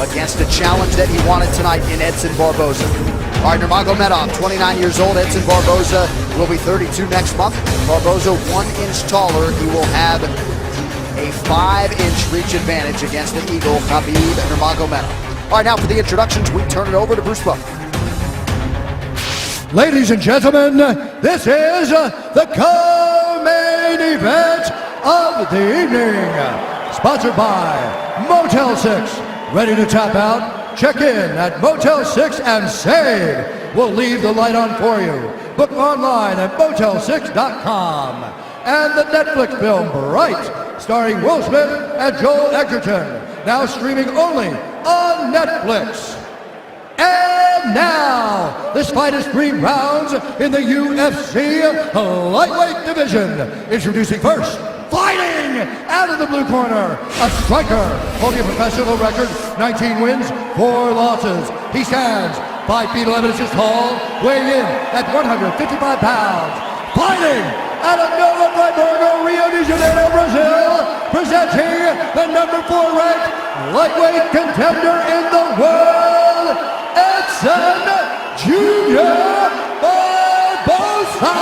against a challenge that he wanted tonight in Edson Barboza. All right, Nurmagomedov, 29 years old. Edson Barboza will be 32 next month. Barboza 1 inch taller. He will have a 5-inch reach advantage against the Eagle, Hhabib Nurmagomedov. All right, now for the introductions, we turn it over to Bruce Buffer. Ladies and gentlemen, this is the co-main event of the evening. Sponsored by Motel 6. Ready to tap out? Check in at Motel 6 and save. We'll leave the light on for you. Book online at motel6.com. And the Netflix film Bright, starring Will Smith and Joel Edgerton. Now streaming only on Netflix. And now, this fight is 3 rounds in the UFC lightweight division. Introducing first, fighting out of the blue corner, a striker holding a professional record, 19 wins, 4 losses. He stands 5 feet 11 inches tall, weighing in at 155 pounds. Fighting out of Nova Friburgo, Rio de Janeiro, Brazil, presenting the number 4 ranked lightweight contender in the world, Edson Jr. Barboza.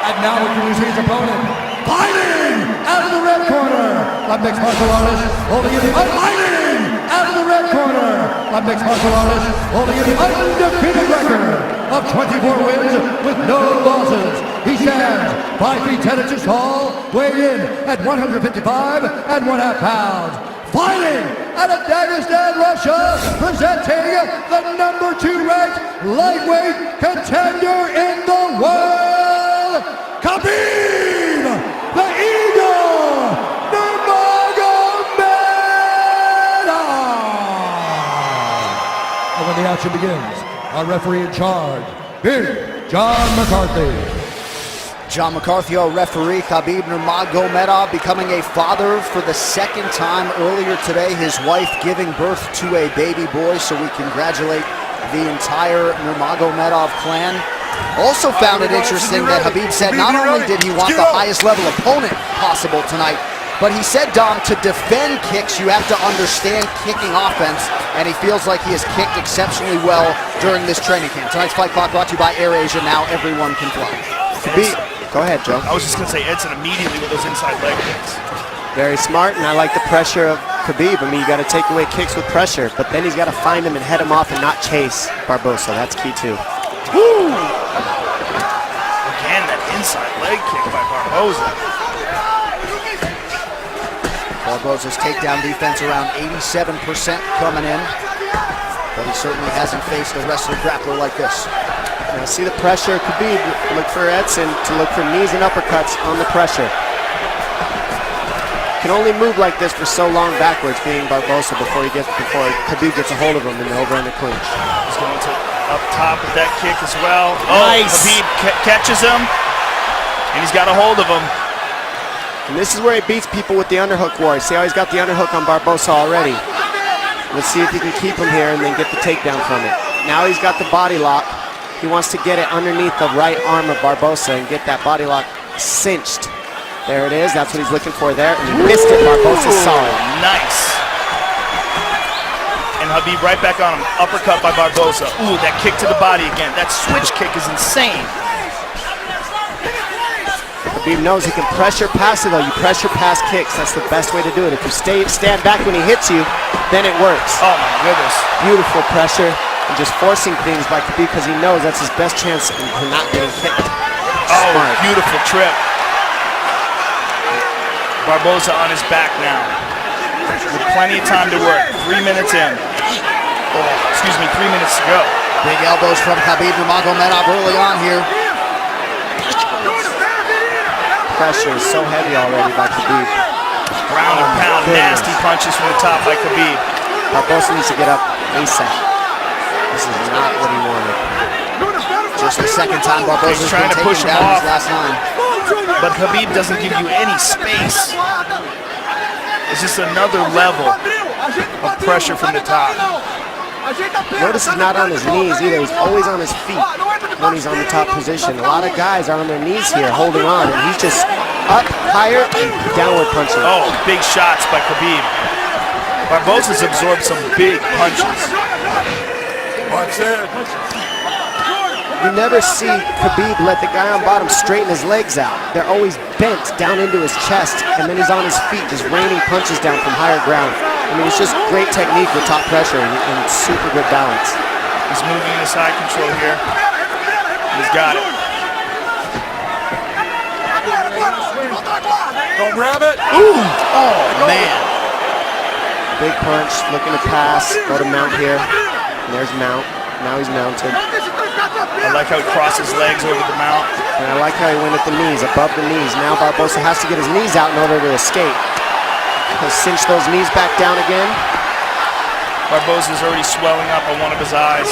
And now introducing his opponent, fighting out of the red corner, a mixed martial artist holding the out of the red corner, a mixed martial artist holding the undefeated record of 24 wins with no losses. He stands 5 feet 10 inches tall, weighing in at 155 and 1/2 pounds. Fighting out of Dagestan, Russia, presenting the number 2 ranked lightweight contender in the world, Hhabib, the Eagle, Nurmagomedov. And when the action begins, our referee in charge, Big John McCarthy. John McCarthy, our referee. Hhabib Nurmagomedov becoming a father for the 2nd time earlier today. His wife giving birth to a baby boy, so we congratulate the entire Nurmagomedov clan. Also found it interesting that Hhabib said not only did he want the highest level opponent possible tonight, but he said, Dom, to defend kicks, you have to understand kicking offense, and he feels like he has kicked exceptionally well during this training camp. Tonight's Fight Clock brought to you by AirAsia. Now everyone can fly. Hhabib. Go ahead, Joe. I was just going to say Edson immediately with those inside leg kicks. Very smart, and I like the pressure of Hhabib. I mean, you got to take away kicks with pressure, but then he's got to find him and head him off and not chase Barboza. That's key, too. Woo! Again, that inside leg kick by Barboza. Barboza's takedown defense around 87% coming in, but he certainly hasn't faced a wrestler grappler like this. Now, see the pressure, Hhabib, look for Edson to look for knees and uppercuts on the pressure. Can only move like this for so long backwards, being Barboza, before Hhabib gets a hold of him in the over-under clinch. He's going to up top with that kick as well. Nice. Oh, Hhabib catches him, and he's got a hold of him. And this is where he beats people with the underhook war. See how he's got the underhook on Barboza already. Let's see if he can keep him here and then get the takedown from it. Now he's got the body lock. He wants to get it underneath the right arm of Barboza and get that body lock cinched. There it is. That's what he's looking for there. And he missed it. Barboza's solid. Nice. And Hhabib right back on him. Uppercut by Barboza. Ooh, that kick to the body again. That switch kick is insane. Hhabib knows he can pressure pass it, though. You pressure pass kicks. That's the best way to do it. If you stand back when he hits you, then it works. Oh, my goodness. Beautiful pressure. And just forcing things by Hhabib because he knows that's his best chance for not getting kicked. Oh, smart. Beautiful trip. Barboza on his back now. With plenty of time to work. 3 minutes in. Oh, excuse me, 3 minutes to go. Big elbows from Hhabib Nurmagomedov early on here. Pressure is so heavy already by Hhabib. Ground and pound, nasty punches from the top by Hhabib. Barboza needs to get up ASAP. This is not what he wanted. Just the 2nd time Barboza's trying to push him down off. his last line. But Hhabib doesn't give you any space. It's just another level of pressure from the top. Notice he's not on his knees either. He's always on his feet when he's on the top position. A lot of guys are on their knees here holding on, and he's just up, higher, and downward punching. Oh, big shots by Khabib. Barboza's absorbed some big punches. You never see Khabib let the guy on bottom straighten his legs out. They're always bent down into his chest, and then he's on his feet just raining punches down from higher ground. I mean, it's just great technique with top pressure and super good balance. He's moving into side control here. He's got it. Don't grab it. Ooh! Oh, man. Big punch, looking to pass, go to mount here. And there's mount. Now he's mounted. I like how he crossed his legs over the mount. And I like how he went at the knees, above the knees. Now Barboza has to get his knees out in order to escape. He'll cinch those knees back down again. Barboza's already swelling up on one of his eyes.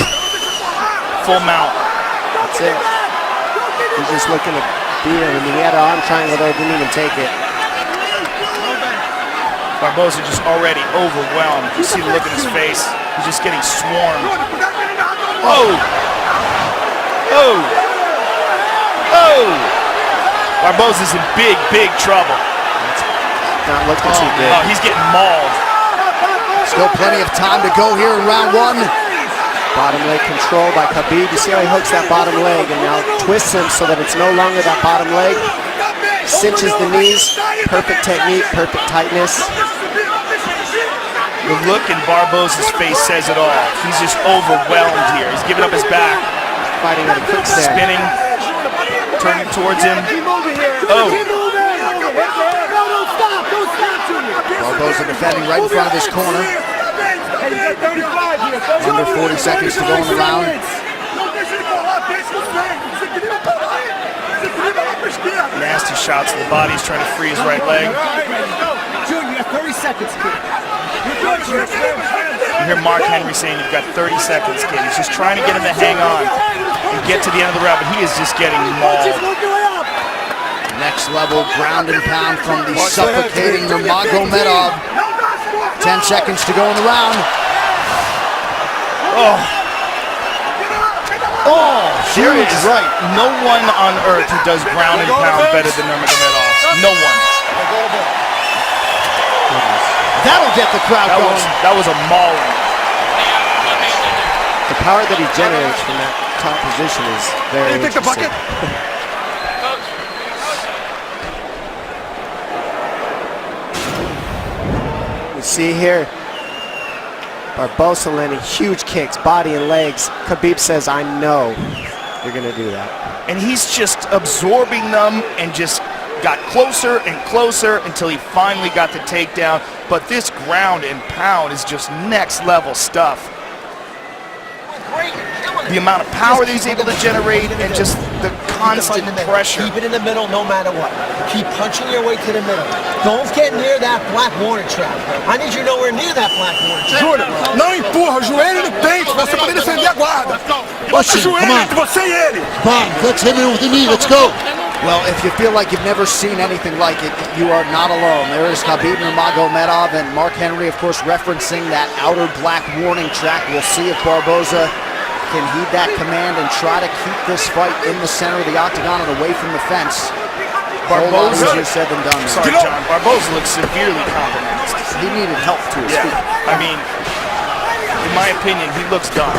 Full mount. That's it. He's just looking to beat him. I mean, he had an arm triangle there, didn't even take it. Barboza just already overwhelmed. You see the look in his face. He's just getting swarmed. Oh! Oh! Oh! Barboza's in big, big trouble. Not looking too good. Oh, he's getting mauled. Still plenty of time to go here in round one. Bottom leg control by Khabib. You see how he hooks that bottom leg and now twists him so that it's no longer that bottom leg. Cinches the knees. Perfect technique, perfect tightness. The look in Barboza's face says it all. He's just overwhelmed here. He's giving up his back. Fighting at a quick stand. Spinning. Turning towards him. Oh. Barboza defending right in front of his corner. Under 40 seconds to go in the round. Nasty shots to the body. He's trying to free his right leg. Junior, you have 30 seconds, kid. You hear Mark Henry saying you've got 30 seconds, kid. He's just trying to get him to hang on and get to the end of the round, but he is just getting mauled. Next level ground and pound from the suffocating Nurmagomedov. 10 seconds to go in the round. Oh. Oh, Here is right. No one on earth who does ground and pound better than Nurmagomedov. No one. That'll get the crowd going. That was a mauling. The power that he generates from that top position is very interesting. You see here, Barboza landing huge kicks, body and legs. Khabib says, I know you're going to do that. And he's just absorbing them and just got closer and closer until he finally got the takedown. But this ground and pound is just next level stuff. The amount of power that he's able to generate and just the constant pressure. Keep it in the middle no matter what. Keep punching your way to the middle. Don't get near that black warning trap. I need you nowhere near that black warning trap. Júnior, não empurra, joelho no peito, você poder defender a guarda. Bota o joelho entre você e ele. Come on, let's hit it with the knee, let's go. Well, if you feel like you've never seen anything like it, you are not alone. There is Khabib Nurmagomedov and Mark Henry, of course, referencing that outer black warning track. We'll see if Barboza can heed that command and try to keep this fight in the center of the octagon and away from the fence. Barboza, easier said than done. sorry, John. Barboza looks severely compromised. He needed help to his feet. I mean, in my opinion, he looks done.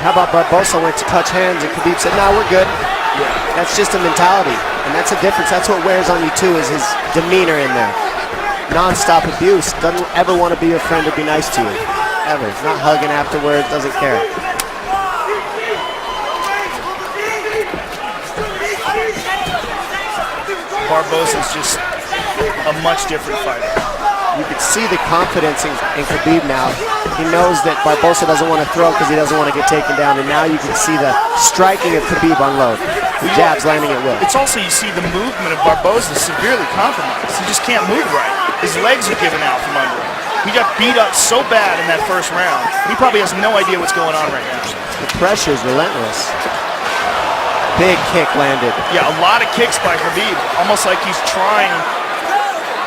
How about Barboza went to touch hands and Khabib said, no, we're good. Yeah. That's just a mentality. And that's a difference. That's what wears on you too, is his demeanor in there. Non-stop abuse. Doesn't ever want to be your friend or be nice to you. Ever. Not hugging afterwards. Doesn't care. Barboza's just a much different fighter. You can see the confidence in Khabib now. He knows that Barboza doesn't want to throw because he doesn't want to get taken down, and now you can see the striking of Khabib unload. The jabs landing at will. It's also, you see the movement of Barboza severely compromised. He just can't move right. His legs are giving out from under him. He got beat up so bad in that first round. He probably has no idea what's going on right now. The pressure is relentless. Big kick landed. Yeah, a lot of kicks by Khabib. Almost like he's trying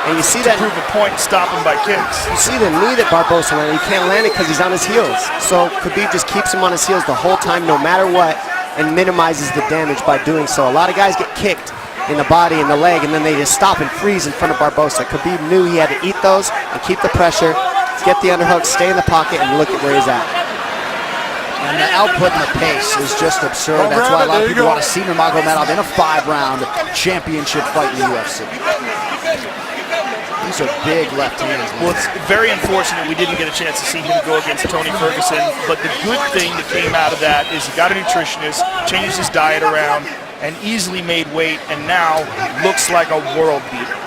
And you see to that prove a point and stop him by kicks. You see the knee that Barboza landed. He can't land it because he's on his heels. So Khabib just keeps him on his heels the whole time, no matter what, and minimizes the damage by doing so. A lot of guys get kicked in the body and the leg, and then they just stop and freeze in front of Barboza. Khabib knew he had to eat those and keep the pressure, get the underhook, stay in the pocket, and look at where he's at. And the output and the pace is just absurd. That's why a lot of people want to see Nurmagomedov in a 5-round championship fight in the UFC. These are big left hands. Well, it's very unfortunate we didn't get a chance to see him go against Tony Ferguson, but the good thing that came out of that is he got a nutritionist, changed his diet around, and easily made weight, and now looks like a world beater.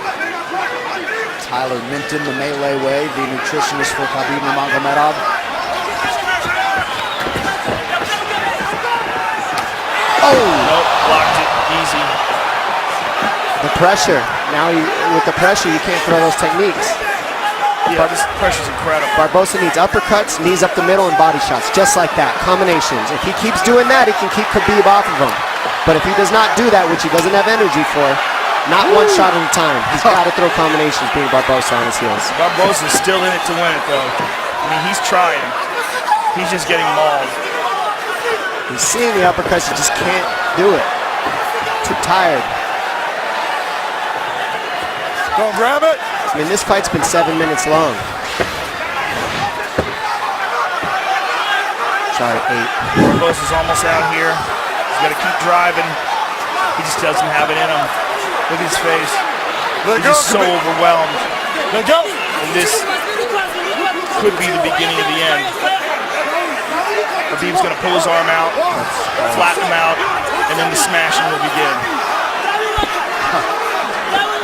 Tyler Minton, the melee way, the nutritionist for Khabib Nurmagomedov. Oh! Nope, blocked it, easy. The pressure. Now, with the pressure, you can't throw those techniques. Yeah, this pressure's incredible. Barboza needs uppercuts, knees up the middle, and body shots, just like that, combinations. If he keeps doing that, he can keep Khabib off of him. But if he does not do that, which he doesn't have energy for, not one shot at a time, he's got to throw combinations, being Barboza on his heels. Barboza's still in it to win it, though. I mean, he's trying. He's just getting mauled. He's seeing the uppercuts, he just can't do it. Too tired. Don't grab it. I mean, this fight's been 7 minutes long. Sorry, 8. Barboza's almost out here. He's got to keep driving. He just doesn't have it in him. Look at his face. He's just so overwhelmed. Let go. And this could be the beginning of the end. Khabib's going to pull his arm out, flatten him out, and then the smashing will begin.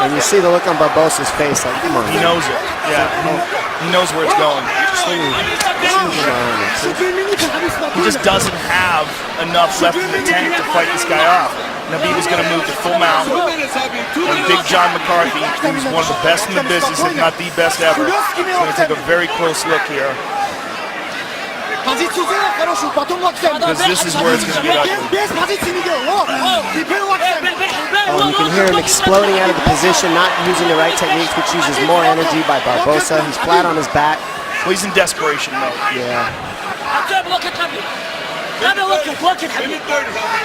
And you see the look on Barboza's face, like, come on. He knows it. Yeah, he knows where it's going. He just doesn't have enough left in the tank to fight this guy off. Khabib is going to move to full mount. And Big John McCarthy, who's one of the best in the business, if not the best ever, is going to take a very close look here. Because this is where it's going to get ugly. Oh, you can hear him exploding out of the position, not using the right techniques, which uses more energy by Barboza. He's flat on his back. Well, he's in desperation mode. Yeah.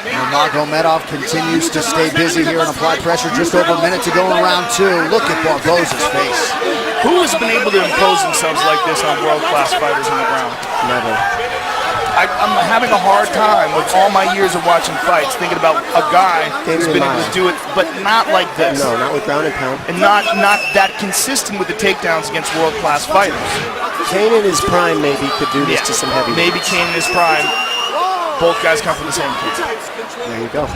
Nurmagomedov continues to stay busy here and apply pressure. Just over a minute to go in round 2. Look at Barboza's face. Who has been able to impose themselves like this on world-class fighters on the ground? Never. I'm having a hard time with all my years of watching fights, thinking about a guy who's been able to do it, but not like this. No, not with ground and pound. And not that consistent with the takedowns against world-class fighters. Kane in his prime maybe could do this to some heavy. Maybe Kane in his prime. Both guys come from the same camp. There you go.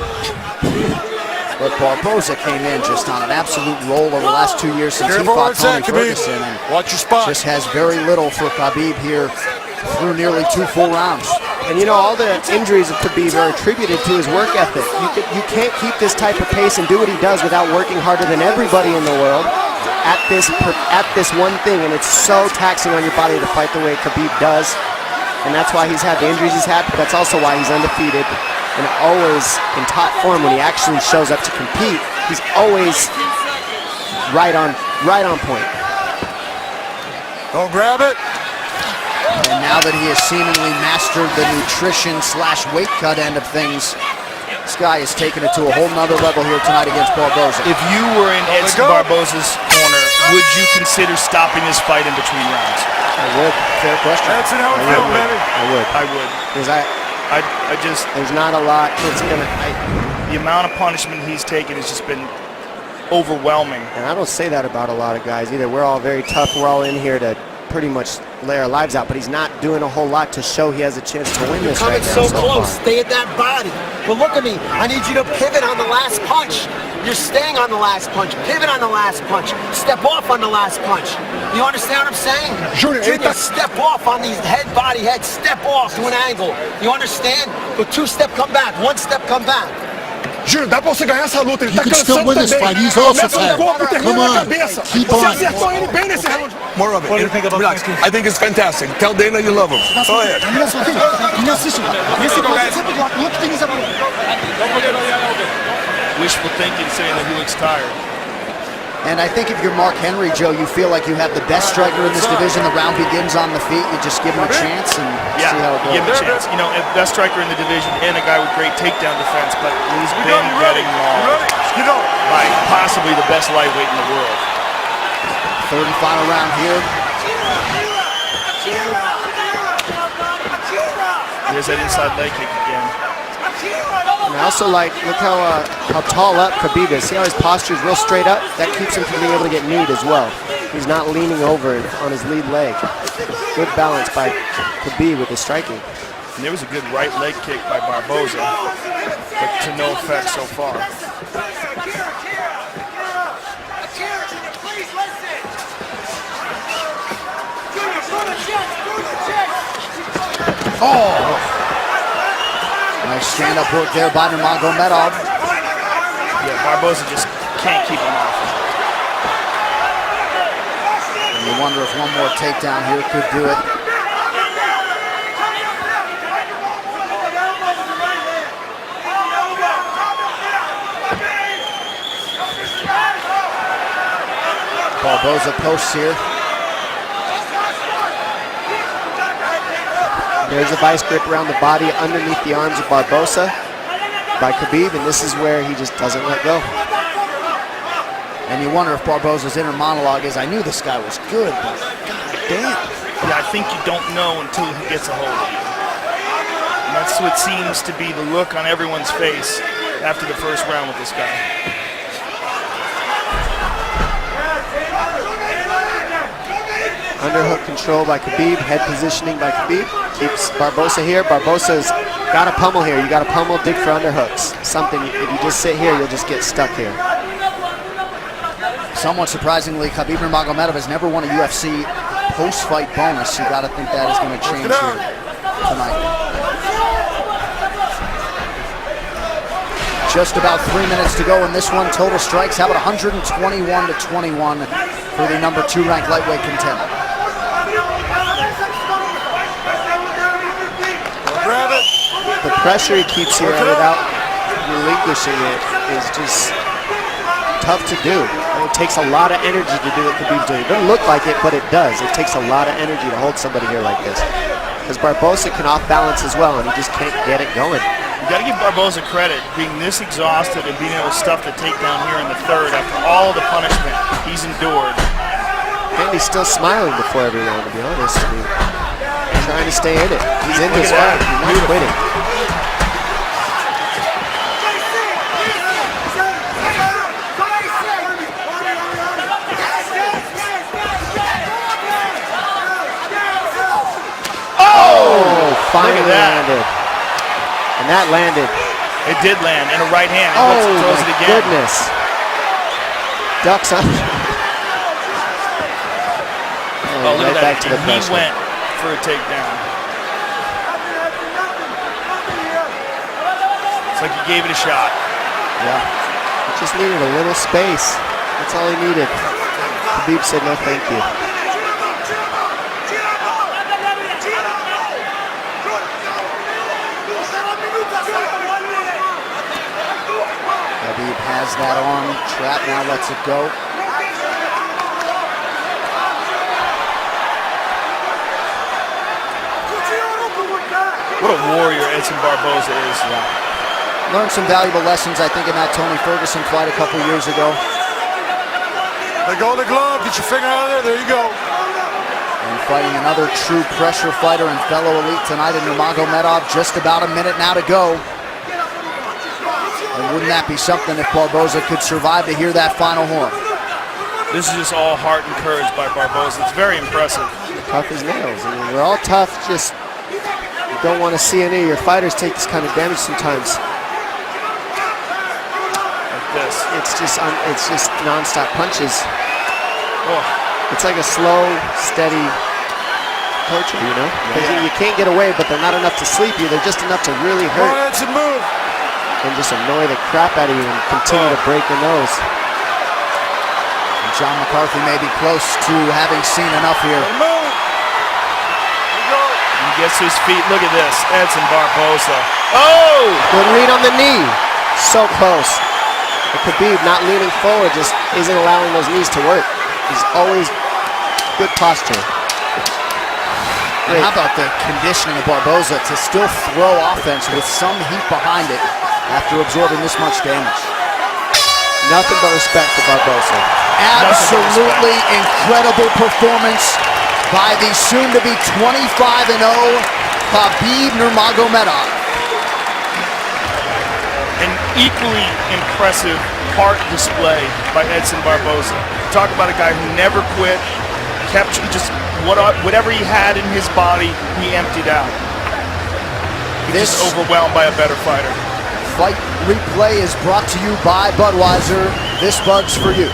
But Barboza came in just on an absolute roll over the last 2 years since he fought Tony Ferguson. And watch your spot. Just has very little for Khabib here through nearly 2 full rounds. And you know, all the injuries of Khabib are attributed to his work ethic. You can't keep this type of pace and do what he does without working harder than everybody in the world at this one thing. And it's so taxing on your body to fight the way Khabib does. And that's why he's had the injuries he's had, but that's also why he's undefeated and always in top form when he actually shows up to compete. He's always right on point. Don't grab it. And now that he has seemingly mastered the nutrition/weight cut end of things, this guy has taken it to a whole nother level here tonight against Barboza. If you were in Edson Barboza's corner, would you consider stopping this fight in between rounds? I would. Fair question. That's an outfield, baby. I would. I would. Because I just, there's not a lot. the amount of punishment he's taken has just been overwhelming. And I don't say that about a lot of guys either. We're all very tough. We're all in here to pretty much lay our lives out, but he's not doing a whole lot to show he has a chance to win this right now. Coming so close, stay at that body. But look at me, I need you to pivot on the last punch. You're staying on the last punch, pivot on the last punch, step off on the last punch. You understand what I'm saying? Junior, step off on these head, body, head, step off to an angle. You understand? But 2 step, come back, 1 step, come back. Júnior, dá pra você ganhar essa luta. Ele tá cansando também. Começa no corpo, termina na cabeça. Keep Você on. acertou ele bem nesse round. More of it. Relax. I think it's fantastic. Tell Dana you love him. Go ahead. Wishful thinking saying that he looks tired. And I think if you're Mark Henry, Joe, you feel like you have the best striker in this division. The round begins on the feet. You just give him a chance and see how it goes. Give him a chance. You know, best striker in the division and a guy with great takedown defense, but he's been getting mauled by possibly the best lightweight in the world. Third and final round here. There's that inside leg kick again. And I also like, look how tall up Khabib is. See how his posture is real straight up? That keeps him from being able to get kneed as well. He's not leaning over on his lead leg. Good balance by Khabib with his striking. And there was a good right leg kick by Barboza, but to no effect so far. Oh! Nice stand-up work there by Nurmagomedov. Yeah, Barboza just can't keep him off. And you wonder if one more takedown here could do it. Barboza posts here. There's a vice grip around the body underneath the arms of Barboza by Khabib, and this is where he just doesn't let go. And you wonder if Barboza's inner monologue is, I knew this guy was good, but god damn. Yeah, I think you don't know until he gets a hold of you. And that's what seems to be the look on everyone's face after the first round with this guy. Underhook control by Khabib, head positioning by Khabib. Keeps Barboza here. Barboza's got a pummel here. You got to pummel, dig for underhooks. Something, if you just sit here, you'll just get stuck here. Somewhat surprisingly, Khabib Nurmagomedov has never won a UFC post-fight bonus. You got to think that is going to change here tonight. Just about 3 minutes to go in this one. Total strikes, how about 121-21 for the number 2 ranked lightweight contender. The pressure he keeps here without relinquishing it is just tough to do. It takes a lot of energy to do what Khabib's doing. It doesn't look like it, but it does. It takes a lot of energy to hold somebody here like this. Because Barboza can off balance as well, and he just can't get it going. You got to give Barboza credit, being this exhausted and being able to stuff the takedown here in the third after all the punishment he's endured. And he's still smiling before every round, to be honest. I mean, trying to stay in it. He's in this fight. He's not quitting. Finally landed. And that landed. It did land in a right hand. Oh, throws it again. Goodness. Ducks up. Oh, look right at that. back to the He pressure. went for a takedown. It's like he gave it a shot. Yeah. He just needed a little space. That's all he needed. Khabib said no thank you. Khabib has that arm trapped, now lets it go. What a warrior Edson Barboza is. Yeah. Learned some valuable lessons, I think, in that Tony Ferguson fight a couple years ago. Let go of the glove, get your finger out of there you go. And fighting another true pressure fighter and fellow elite tonight in Nurmagomedov. Just about a minute now to go. And wouldn't that be something if Barboza could survive to hear that final horn? This is just all heart and courage by Barboza. It's very impressive. Tough as nails. I mean, we're all tough, just you don't want to see any of your fighters take this kind of damage sometimes. Like this. It's just non-stop punches. Oh. It's like a slow, steady torture, you know? Because you can't get away, but they're not enough to sleep you. They're just enough to really hurt. Edson, move. And just annoy the crap out of you and continue to break your nose. And John McCarthy may be close to having seen enough here. Move. He gets his feet. Look at this. Edson Barboza. Oh! Good read on the knee. So close. And Khabib not leaning forward just isn't allowing those knees to work. He's always good posture. And how about the conditioning of Barboza to still throw offense with some heat behind it after absorbing this much damage? Nothing but respect for Barboza. Absolutely incredible performance by the soon-to-be 25-0 Khabib Nurmagomedov. An equally impressive heart display by Edson Barboza. Talk about a guy who never quit, kept just whatever he had in his body, he emptied out. He's just overwhelmed by a better fighter. Fight Replay is brought to you by Budweiser. This Bud's for you.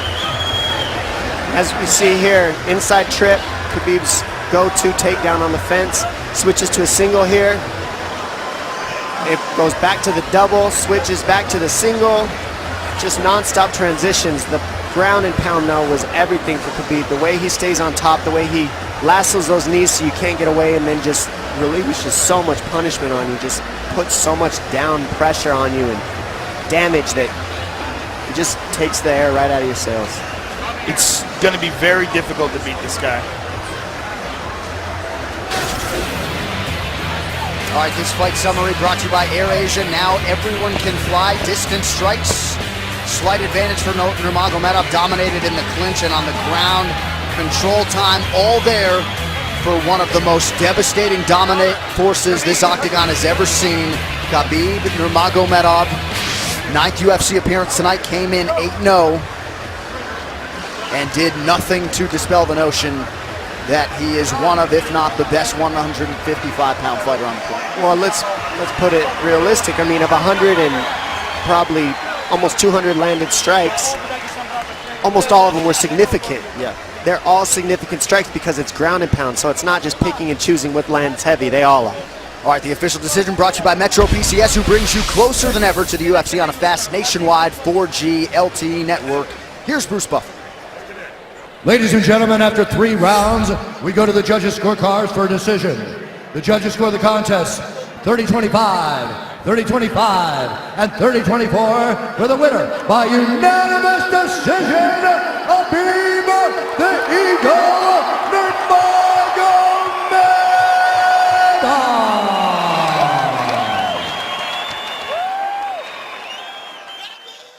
As we see here, inside trip, Khabib's go-to takedown on the fence, switches to a single here. It goes back to the double, switches back to the single. Just non-stop transitions. The ground and pound now was everything for Khabib. The way he stays on top, the way he lassos those knees so you can't get away, and then just relinquishes so much punishment on you, just puts so much down pressure on you and damage that it just takes the air right out of your sails. It's going to be very difficult to beat this guy. All right, this fight summary brought to you by AirAsia. Now everyone can fly. Distance strikes. Slight advantage for Nurmagomedov. Dominated in the clinch and on the ground. Control time all there for one of the most devastating dominant forces this octagon has ever seen. Khabib Nurmagomedov. 9th UFC appearance tonight. Came in 8-0. And did nothing to dispel the notion that he is one of, if not the best 155-pound fighter on the planet. Well, let's put it realistic. I mean, of 100 and probably almost 200 landed strikes, almost all of them were significant. Yeah. They're all significant strikes because it's ground and pound, so it's not just picking and choosing what lands heavy. They all are. All right, the official decision brought to you by Metro PCS, who brings you closer than ever to the UFC on a fast nationwide 4G LTE network. Here's Bruce Buffer. Ladies and gentlemen, after 3 rounds, we go to the judges' scorecards for a decision. The judges score the contest 30-25, 30-25, and 30-24 for the winner by unanimous decision, Habib the Eagle